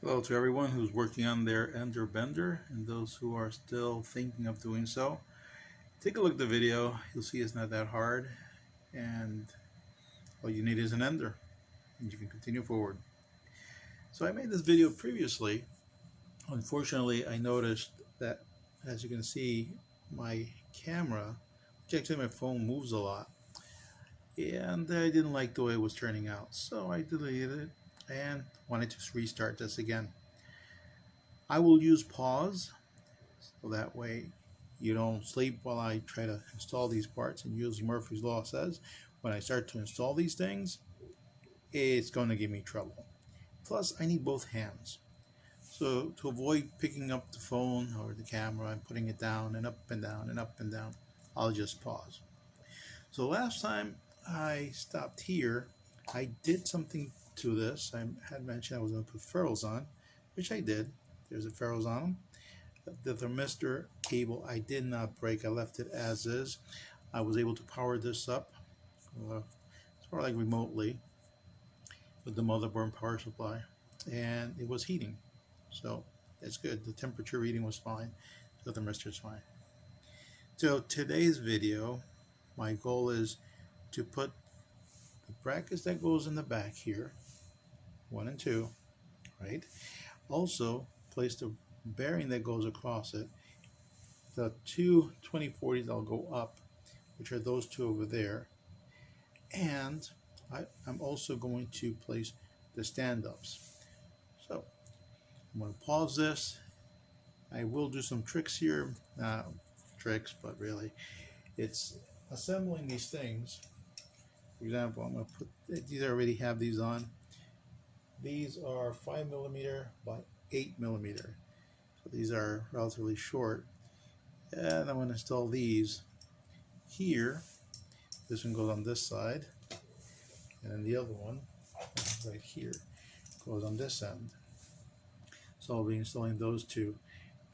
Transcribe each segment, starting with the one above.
Hello to everyone who's working on their ender bender and those who are still thinking of doing so. Take a look at the video. You'll see it's not that hard, and all you need is an ender and you can continue forward. So I made this video previously. Unfortunately, I noticed that, as you can see, my camera, which actually my phone, moves a lot, and I didn't like the way it was turning out, so I deleted it and wanted to restart this again. I will use pause so that way you don't sleep while I try to install these parts. And usually Murphy's Law says when I start to install these things, it's going to give me trouble. Plus, I need both hands. So to avoid picking up the phone or the camera and putting it down and up and down and up and down, I'll just pause. So last time I stopped here, I did something to this. I had mentioned I was going to put ferrules on, which I did. There's the ferrules on them. The thermistor cable I did not break. I left it as is. I was able to power this up sort of like remotely with the motherboard power supply, and it was heating, so it's good. The temperature reading was fine. The thermistor is fine. So today's video, my goal is to put the brackets that goes in the back here, 1 and 2, right? Also place the bearing that goes across it. The two 2040s I'll go up, which are those two over there, and I'm also going to place the stand-ups. So I'm going to pause this. I will do some tricks here, not tricks, but really it's assembling these things. For example, I'm going to put these. I already have these on. These are 5mm by 8mm. So these are relatively short. And I'm going to install these here. This one goes on this side, and then the other one right here goes on this end. So I'll be installing those two.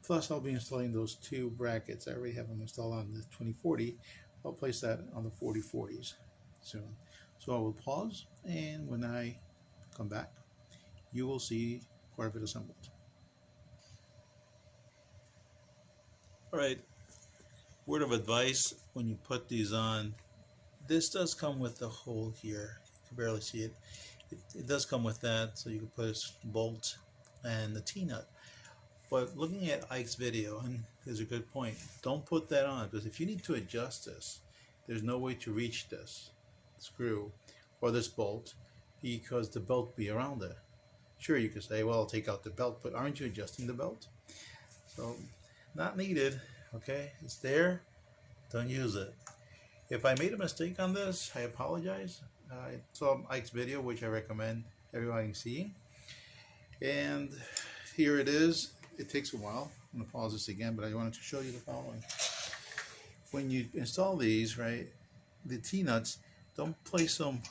Plus I'll be installing those two brackets. I already have them installed on the 2040. I'll place that on the 4040s soon. So I will pause, and when I come back, you will see part of it assembled. Alright, word of advice when you put these on, this does come with a hole here. You can barely see it. It does come with that, so you can put a bolt and the T-nut. But looking at Ike's video, and there's a good point, don't put that on, because if you need to adjust this, there's no way to reach this screw or this bolt because the belt will be around it. Sure, you could say, well, I'll take out the belt, but aren't you adjusting the belt? So, not needed, okay? It's there, don't use it. If I made a mistake on this, I apologize. I saw Ike's video, which I recommend everybody seeing. And here it is. It takes a while. I'm going to pause this again, but I wanted to show you the following. When you install these, right, the T-nuts, don't place them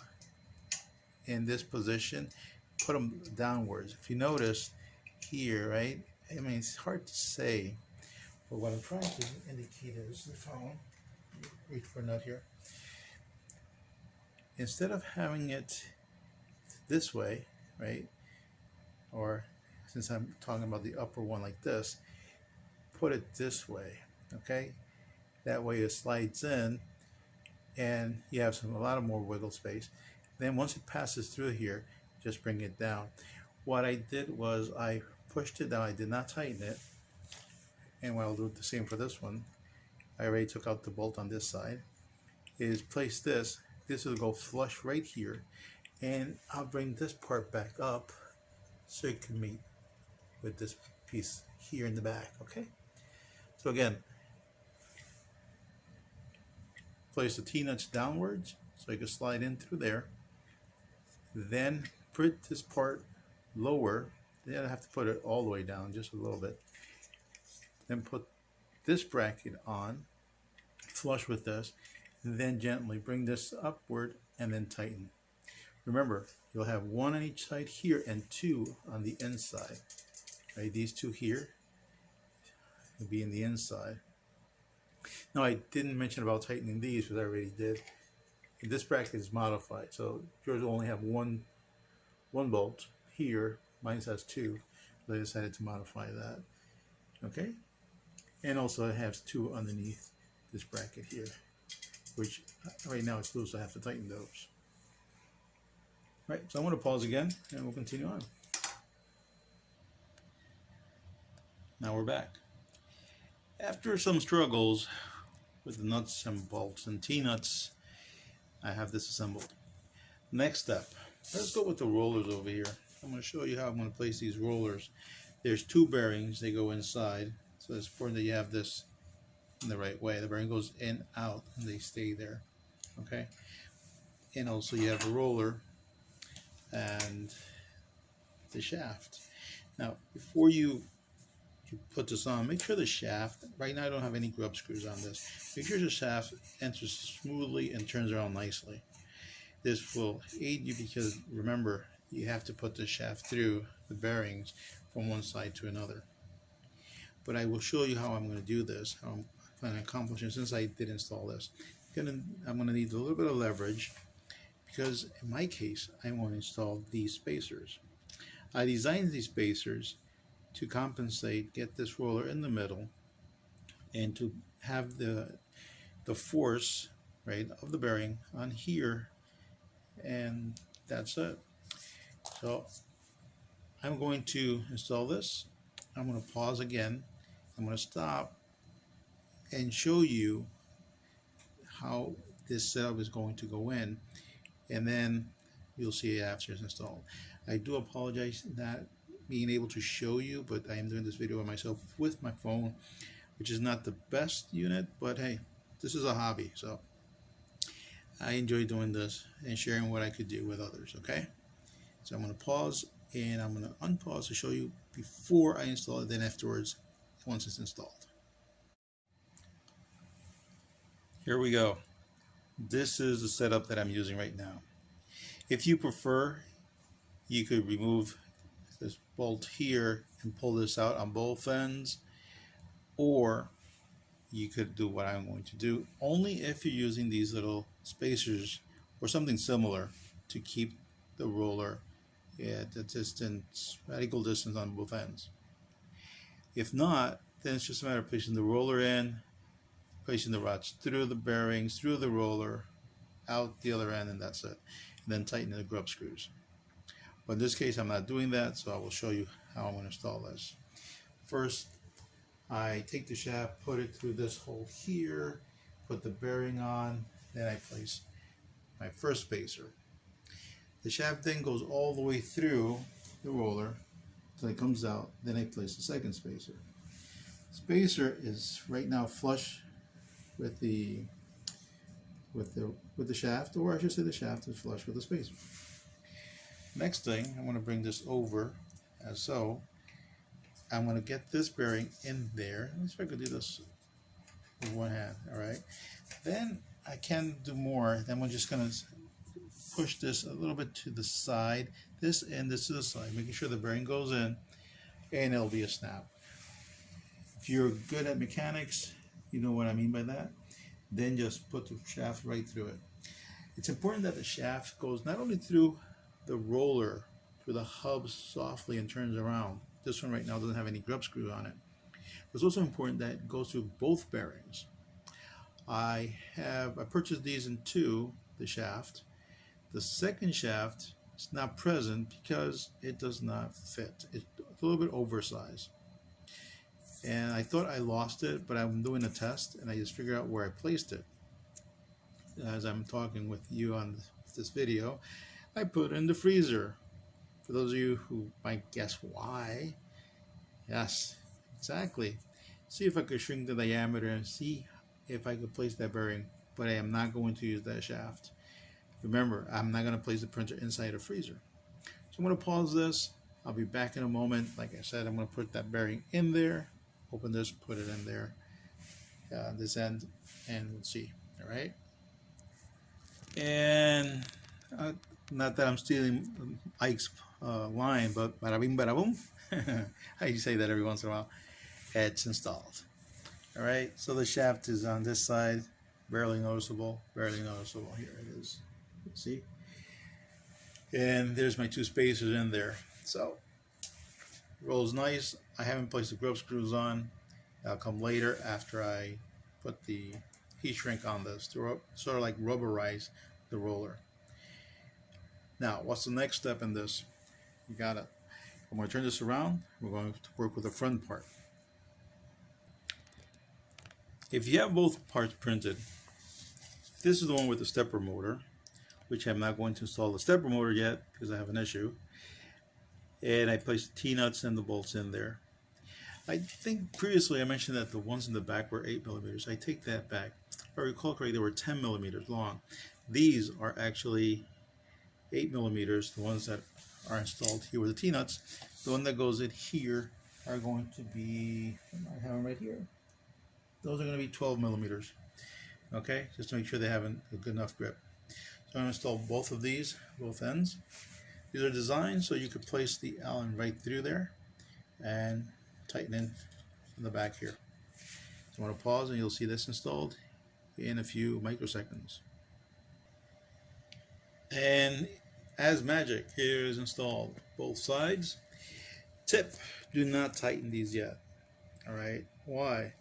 in this position. Put them downwards. If you notice here, right, I mean, it's hard to say, but what I'm trying to indicate is the following. Reach for a nut here. Instead of having it this way, right, or since I'm talking about the upper one like this, put it this way, okay? That way it slides in and you have a lot of more wiggle space. Then once it passes through here, just bring it down. What I did was I pushed it down. I did not tighten it. And I'll do the same for this one. I already took out the bolt on this side. Is place this. This will go flush right here. And I'll bring this part back up so it can meet with this piece here in the back, okay? So again, place the T-nuts downwards so you can slide in through there. Then put this part lower. Then I have to put it all the way down just a little bit. Then put this bracket on, flush with this, and then gently bring this upward and then tighten. Remember, you'll have one on each side here and two on the inside. Right, these two here will be in the inside. Now I didn't mention about tightening these because I already did. This bracket is modified, so yours will only have one bolt here. Mine has two. but I decided to modify that. Okay, and also it has two underneath this bracket here, which right now it's loose, so I have to tighten those. Right, so I'm going to pause again and we'll continue on. Now we're back. After some struggles with the nuts and bolts and T-nuts, I have this assembled. Next step, let's go with the rollers over here. I'm going to show you how I'm going to place these rollers. There's two bearings, they go inside, so it's important that you have this in the right way. The bearing goes in, out, and they stay there. Okay, and also you have the roller and the shaft. Now, before you put this on, make sure the shaft, right now I don't have any grub screws on this, make sure the shaft enters smoothly and turns around nicely. This will aid you because remember, you have to put the shaft through the bearings from one side to another. But I will show you how I'm going to do this, how I'm going to accomplish it since I did install this. I'm going to need a little bit of leverage because in my case, I want to install these spacers. I designed these spacers to compensate, get this roller in the middle, and to have the force, right, of the bearing on here, and that's it. So I'm going to install this. I'm going to pause again. I'm going to stop and show you how this setup is going to go in, and then you'll see it after it's installed. I do apologize not being able to show you, but I am doing this video by myself with my phone, which is not the best unit, but hey, this is a hobby, so I enjoy doing this and sharing what I could do with others. Okay, so I'm going to pause and I'm going to unpause to show you before I install it, then afterwards once it's installed. Here we go. This is the setup that I'm using right now. If you prefer, you could remove this bolt here and pull this out on both ends, or you could do what I'm going to do, only if you're using these little spacers or something similar to keep the roller at a distance, radical distance on both ends. If not, then it's just a matter of placing the roller in, placing the rods through the bearings, through the roller, out the other end, and that's it. And then tightening the grub screws. But in this case, I'm not doing that, so I will show you how I'm going to install this. First, I take the shaft, put it through this hole here, put the bearing on, then I place my first spacer. The shaft then goes all the way through the roller until it comes out, then I place the second spacer. Spacer is right now flush with the shaft, or I should say the shaft is flush with the spacer. Next thing, I'm going to bring this over as so. I'm going to get this bearing in there. Let me see if I could do this with one hand. All right. Then I can do more. Then we're just going to push this a little bit to the side, this and this to the side, making sure the bearing goes in, and it'll be a snap. If you're good at mechanics, you know what I mean by that. Then just put the shaft right through it. It's important that the shaft goes not only through the roller, through the hubs softly and turns around. This one right now doesn't have any grub screw on it. It's also important that it goes through both bearings. I purchased these in two, the shaft. The second shaft is not present because it does not fit. It's a little bit oversized. And I thought I lost it, but I'm doing a test and I just figured out where I placed it. As I'm talking with you on this video, I put it in the freezer. For those of you who might guess why, yes, exactly. See if I could shrink the diameter and see if I could place that bearing, but I am not going to use that shaft. Remember, I'm not going to place the printer inside a freezer. So I'm going to pause this. I'll be back in a moment. Like I said, I'm going to put that bearing in there. Open this, put it in there, this end, and we'll see. All right. And not that I'm stealing Ike's line, but bada bing, bada boom. I say that every once in a while. It's installed. All right. So the shaft is on this side, barely noticeable. Barely noticeable. Here it is. See. And there's my two spacers in there. So Rolls nice. I haven't placed the grub screws on. That'll come later after I put the heat shrink on this to sort of like rubberize the roller. Now, what's the next step in this? You gotta, I'm going to turn this around. We're going to work with the front part. If you have both parts printed, this is the one with the stepper motor, which I'm not going to install the stepper motor yet because I have an issue. And I placed the T-nuts and the bolts in there. I think previously I mentioned that the ones in the back were 8 millimeters. I take that back. If I recall correctly, they were 10 millimeters long. These are actually 8 millimeters, the ones that are installed here with the T-nuts. The one that goes in here are going to be, I have them right here. Those are going to be 12 millimeters. Okay, just to make sure they have a good enough grip. So I'm going to install both of these, both ends. These are designed so you could place the Allen right through there and tighten in the back here. So I'm going to pause and you'll see this installed in a few microseconds. And as magic, here is installed both sides. Tip, do not tighten these yet. Alright, why?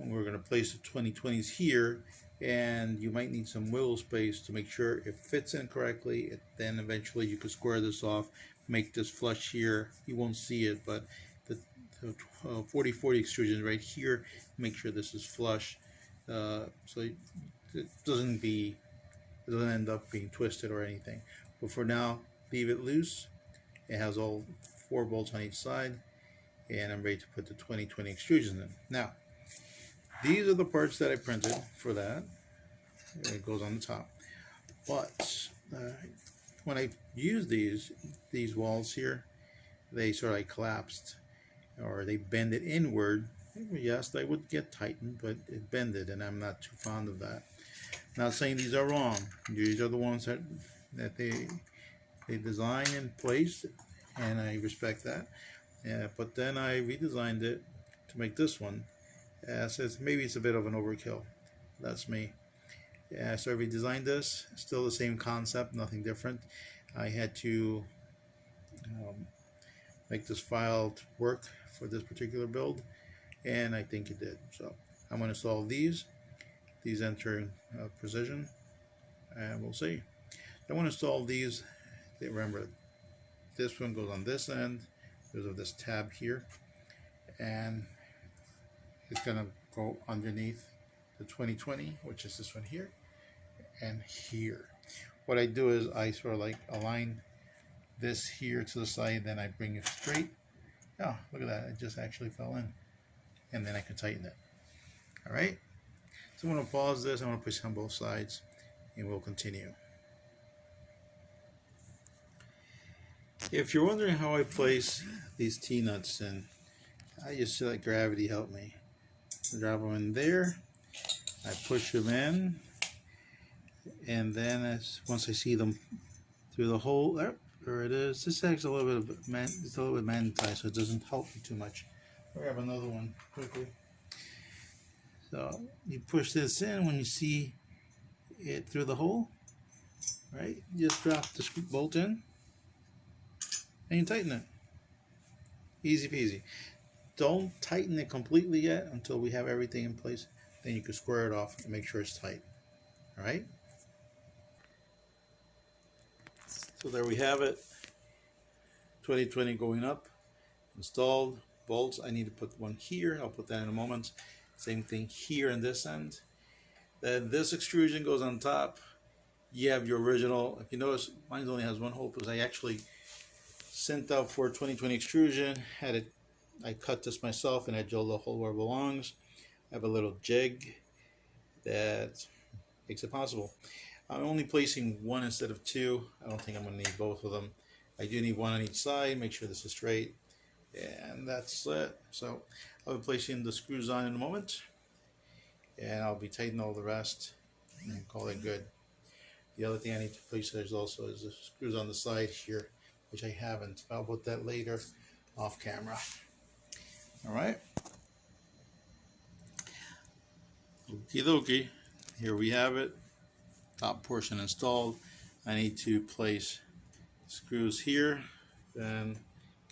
We're going to place the 2020s here, and you might need some wiggle space to make sure it fits in correctly. Then eventually you can square this off, make this flush here. You won't see it, but the 40/40 extrusion right here, make sure this is flush, so it doesn't end up being twisted or anything. But for now, leave it loose. It has all 4 bolts on each side, and I'm ready to put the 2020 extrusions in. Now, these are the parts that I printed for that. It goes on the top. But when I use these walls here, they sort of like collapsed, or they bend it inward. Yes, they would get tightened, but it bended, and I'm not too fond of that. Not saying these are wrong. These are the ones that they designed and placed, and I respect that. But then I redesigned it to make this one. So maybe it's a bit of an overkill. That's me. So I redesigned this. Still the same concept, nothing different. I had to make this file work for this particular build, and I think it did. So I'm going to install these. These enter precision, and we'll see. I want to install these. Remember, this one goes on this end because of this tab here, and it's going to go underneath the 2020, which is this one here and here. What I do is I sort of like align this here to the side, then I bring it straight. Oh, look at that, it just actually fell in, and then I can tighten it. All right, so I'm going to pause this. I'm going to push on both sides, and we'll continue. If you're wondering how I place these T-nuts in, I just let gravity help me. Drop them in there, I push them in, and then once I see them through the hole, there it is. This has a little bit of it's a little bit magnetized, so it doesn't help me too much. I'll grab another one quickly. So you push this in when you see it through the hole, right? You just drop the bolt in, and you tighten it. Easy peasy. Don't tighten it completely yet until we have everything in place. Then you can square it off and make sure it's tight. All right? So there we have it. 2020 going up, installed, bolts. I need to put one here. I'll put that in a moment. Same thing here in this end. Then this extrusion goes on top. You have your original. If you notice, mine only has one hole because I actually sent out for 2020 extrusion. I cut this myself and I drilled the hole where it belongs. I have a little jig that makes it possible. I'm only placing one instead of two. I don't think I'm going to need both of them. I do need one on each side. Make sure this is straight. And that's it. So I'll be placing the screws on in a moment. And I'll be tightening all the rest and call it good. The other thing I need to place there is also the screws on the side here, which I haven't. I'll put that later off camera. All right. Okie dokie. Here we have it. Top portion installed. I need to place screws here, then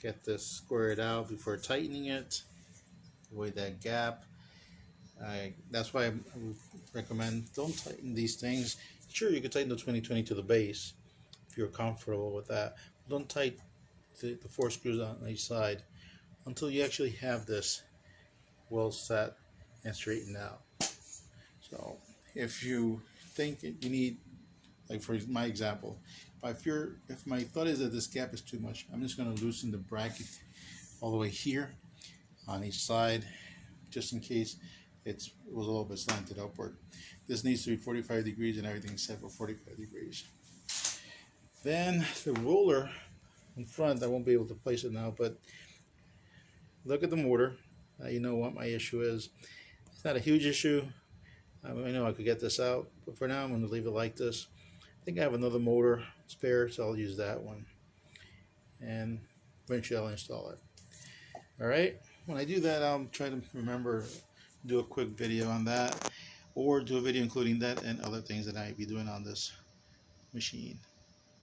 get this squared out before tightening it. Avoid that gap. That's why I would recommend don't tighten these things. Sure, you could tighten the 2020 to the base if you're comfortable with that. Don't tighten the four screws on each side until you actually have this well set and straightened out. So if you think you need, like for my example, if my thought is that this gap is too much, I'm just going to loosen the bracket all the way here on each side, just in case it was a little bit slanted upward. This needs to be 45 degrees and everything's set for 45 degrees. Then the roller in front, I won't be able to place it now, but look at the motor. You know what my issue is. It's not a huge issue. I know I could get this out, but for now I'm going to leave it like this. I think I have another motor spare, so I'll use that one. And eventually I'll install it. Alright, when I do that, I'll try to remember do a quick video on that, or do a video including that and other things that I might be doing on this machine.